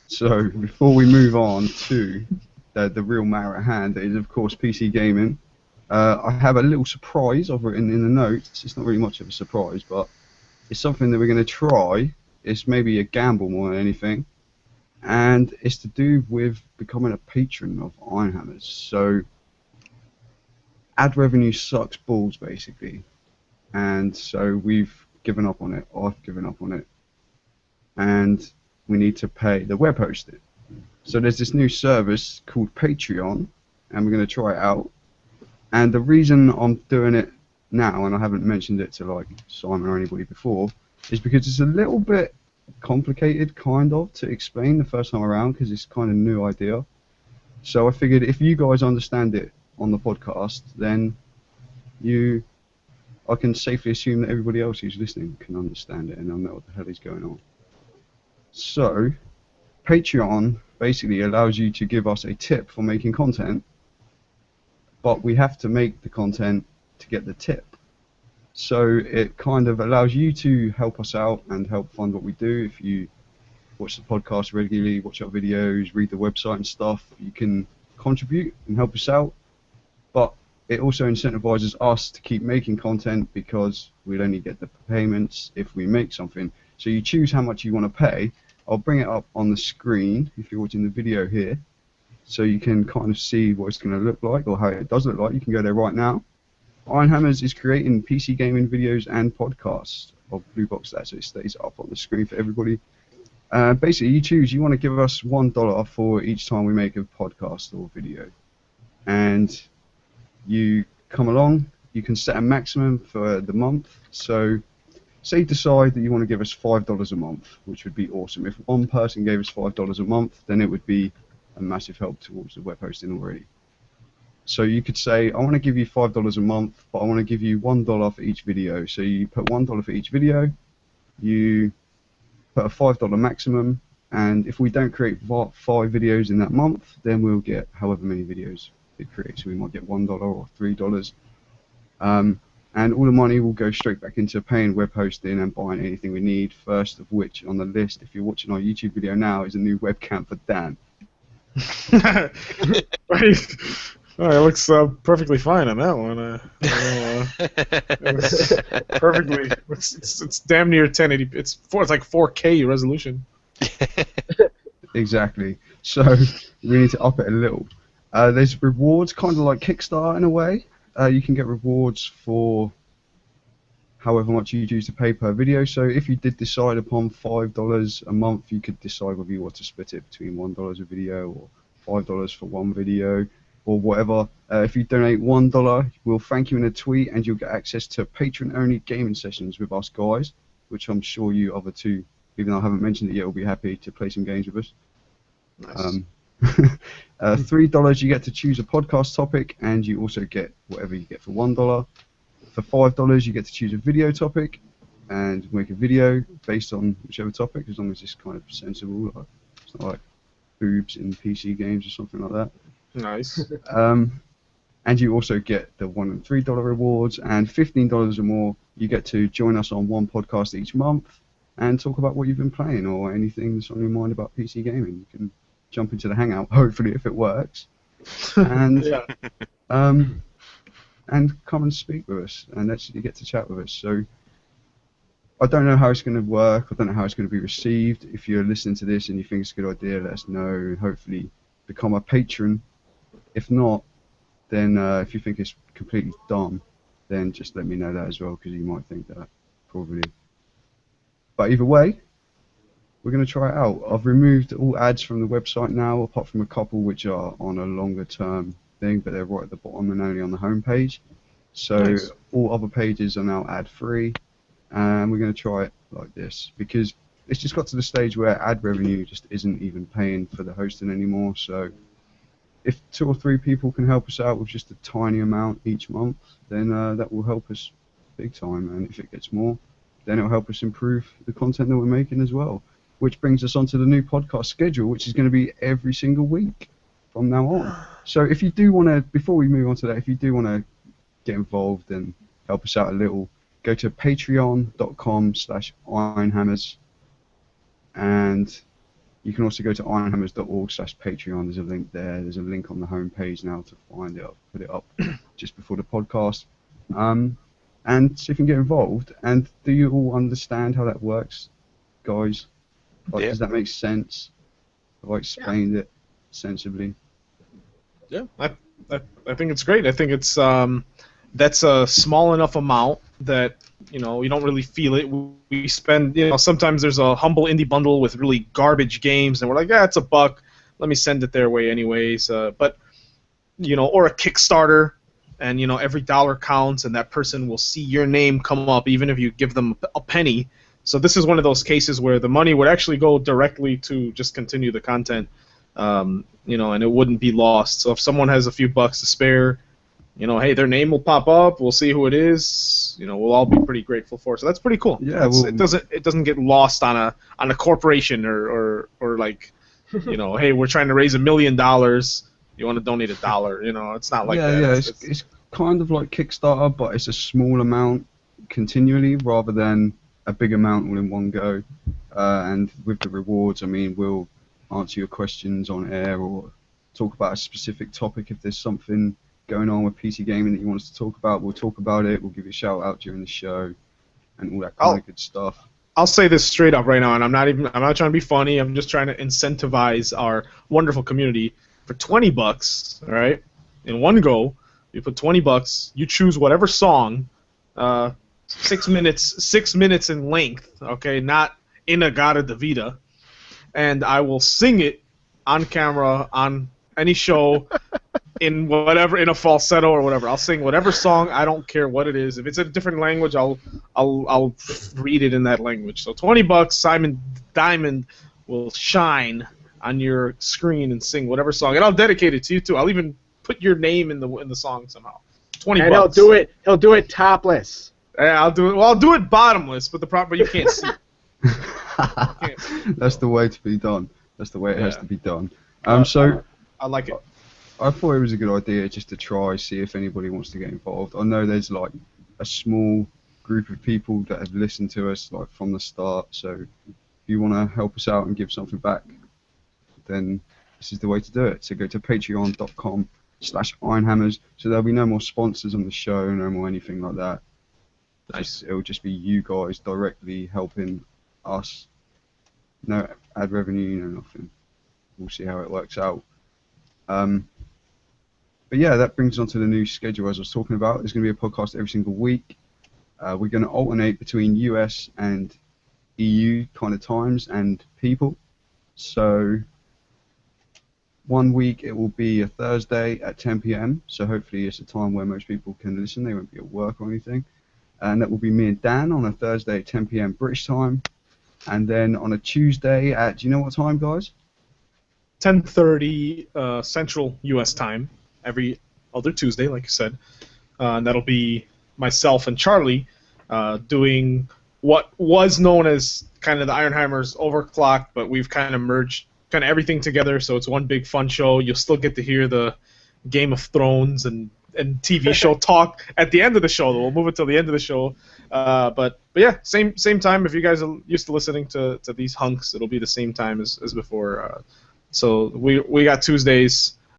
So before we move on to the real matter at hand, that is of course PC gaming. I have a little surprise I've written in the notes. It's not really much of a surprise, but it's something that we're going to try. It's maybe a gamble more than anything, and it's to do with becoming a patron of Ironhammers. So ad revenue sucks balls basically, and so we've given up on it. I've given up on it, and we need to pay the web hosting. So there's this new service called Patreon, and we're going to try it out. And the reason I'm doing it now, and I haven't mentioned it to like Simon or anybody before, is because it's a little bit complicated, kind of, to explain the first time around, because it's kind of a new idea. So I figured if you guys understand it on the podcast, then I can safely assume that everybody else who's listening can understand it and they'll know what the hell is going on. So, Patreon basically allows you to give us a tip for making content, but we have to make the content to get the tip. So it kind of allows you to help us out and help fund what we do. If you watch the podcast regularly, watch our videos, read the website and stuff, you can contribute and help us out. But it also incentivizes us to keep making content because we'll only get the payments if we make something. So you choose how much you want to pay. I'll bring it up on the screen if you're watching the video here, so you can kind of see what it's going to look like, or how it does look like. You can go there right now. Ironhammers is creating PC gaming videos and podcasts. I'll blue box that so it stays up on the screen for everybody. Basically, you choose. You want to give us $1 for each time we make a podcast or video, and you come along. You can set a maximum for the month. So, say you decide that you want to give us $5 a month, which would be awesome. If one person gave us $5 a month, then it would be a massive help towards the web hosting already. So you could say, I want to give you $5 a month, but I want to give you $1 for each video. So you put $1 for each video, you put a $5 maximum, and if we don't create 5 videos in that month, then we'll get however many videos it creates. So we might get $1 or $3. And all the money will go straight back into paying web hosting and buying anything we need, first of which on the list, if you're watching our YouTube video now, is a new webcam for Dan. Right. Oh, it looks perfectly fine on that one. It's perfectly. It's damn near 1080. It's like 4K resolution. Exactly. So we need to up it a little. There's rewards, kind of like Kickstarter in a way. You can get rewards for however much you choose to pay per video. So if you did decide upon $5 a month, you could decide whether you want to split it between $1 a video or $5 for one video or whatever. If you donate $1, we'll thank you in a tweet, and you'll get access to patron-only gaming sessions with us guys, which I'm sure you other two, even though I haven't mentioned it yet, will be happy to play some games with us. Nice. $3 you get to choose a podcast topic, and you also get whatever you get for $1. For $5 you get to choose a video topic and make a video based on whichever topic, as long as it's kind of sensible. Like, it's not like boobs in PC games or something like that. Nice. And you also get the $1 and $3 rewards, and $15 or more you get to join us on one podcast each month and talk about what you've been playing or anything that's on your mind about PC gaming. You can jump into the Hangout, hopefully, if it works, and Yeah. and come and speak with us and actually get to chat with us. So I don't know how it's going to work. I don't know how it's going to be received. If you're listening to this and you think it's a good idea, let us know. Hopefully become a patron. If not, then if you think it's completely dumb, then just let me know that as well, because you might think that probably. But either way, we're going to try it out. I've removed all ads from the website now, apart from a couple which are on a longer term thing, but they're right at the bottom and only on the home page. So Nice. all other pages are now ad free, and we're going to try it like this because it's just got to the stage where ad revenue just isn't even paying for the hosting anymore. So if 2 or 3 people can help us out with just a tiny amount each month, then that will help us big time. And if it gets more, then it'll help us improve the content that we're making as well. Which brings us onto the new podcast schedule, which is going to be every single week from now on. So if you do want to, before we move on to that, if you do want to get involved and help us out a little, go to patreon.com/ironhammers, and You can also go to ironhammers.org/Patreon. There's a link there. There's a link on the homepage now to find it. I'll put it up just before the podcast. And so you can get involved. And do you all understand how that works, guys? Like, Yeah. Does that make sense? Have I explained it sensibly? Yeah, I think it's great. I think it's that's a small enough amount that you don't really feel it. We spend sometimes there's a humble indie bundle with really garbage games, and we're like, yeah, it's $1. Let me send it their way anyways. But or a Kickstarter, and every dollar counts, and that person will see your name come up even if you give them a penny. So this is one of those cases where the money would actually go directly to just continue the content. And it wouldn't be lost. So if someone has a few bucks to spare, hey, their name will pop up. We'll see who it is. We'll all be pretty grateful for it. So that's pretty cool. Yeah, it doesn't get lost on a corporation or like, hey, we're trying to raise $1 million. You want to donate $1? It's not like that. Yeah, it's kind of like Kickstarter, but it's a small amount continually rather than a big amount all in one go. And with the rewards, I mean, we'll answer your questions on air or talk about a specific topic. If there's something going on with PC gaming that you want us to talk about, we'll talk about it. We'll give you a shout out during the show and all that kind of good stuff. I'll say this straight up right now, and I'm not trying to be funny. I'm just trying to incentivize our wonderful community. For $20, all right, in one go, you put $20. You choose whatever song, 6 minutes in length, okay, not Inagata Davida, and I will sing it on camera on any show in a falsetto or whatever. I'll sing whatever song. I don't care what it is. If it's a different language, I'll read it in that language. So $20, Simon Diamond will shine on your screen and sing whatever song, and I'll dedicate it to you too. I'll even put your name in the song somehow. $20. And he'll do it topless. Yeah, I'll do it. Well, I'll do it bottomless, but you can't see. That's the way to be done. That's the way it has to be done. So I like it. I thought it was a good idea just to try, see if anybody wants to get involved. I know there's like a small group of people that have listened to us like from the start. So if you want to help us out and give something back, then this is the way to do it. So go to patreon.com/Ironhammers. So there'll be no more sponsors on the show, no more anything like that. Nice. It'll just be you guys directly helping us. No ad revenue, no nothing. We'll see how it works out. But yeah, that brings us on to the new schedule as I was talking about. There's going to be a podcast every single week. We're going to alternate between US and EU kind of times and people. So one week it will be a Thursday at 10 p.m. So hopefully it's a time where most people can listen. They won't be at work or anything. And that will be me and Dan on a Thursday at 10 p.m. British time. And then on a Tuesday at, do you know what time, guys? 10:30 Central U.S. time every other Tuesday, like you said. And that'll be myself and Charlie doing what was known as kind of the Ironhammers Overclock, but we've kind of merged kind of everything together, so it's one big fun show. You'll still get to hear the Game of Thrones and TV show talk at the end of the show. We'll move it till the end of the show. But yeah, same time. If you guys are used to listening to these hunks, it'll be the same time as before. So we got Tuesdays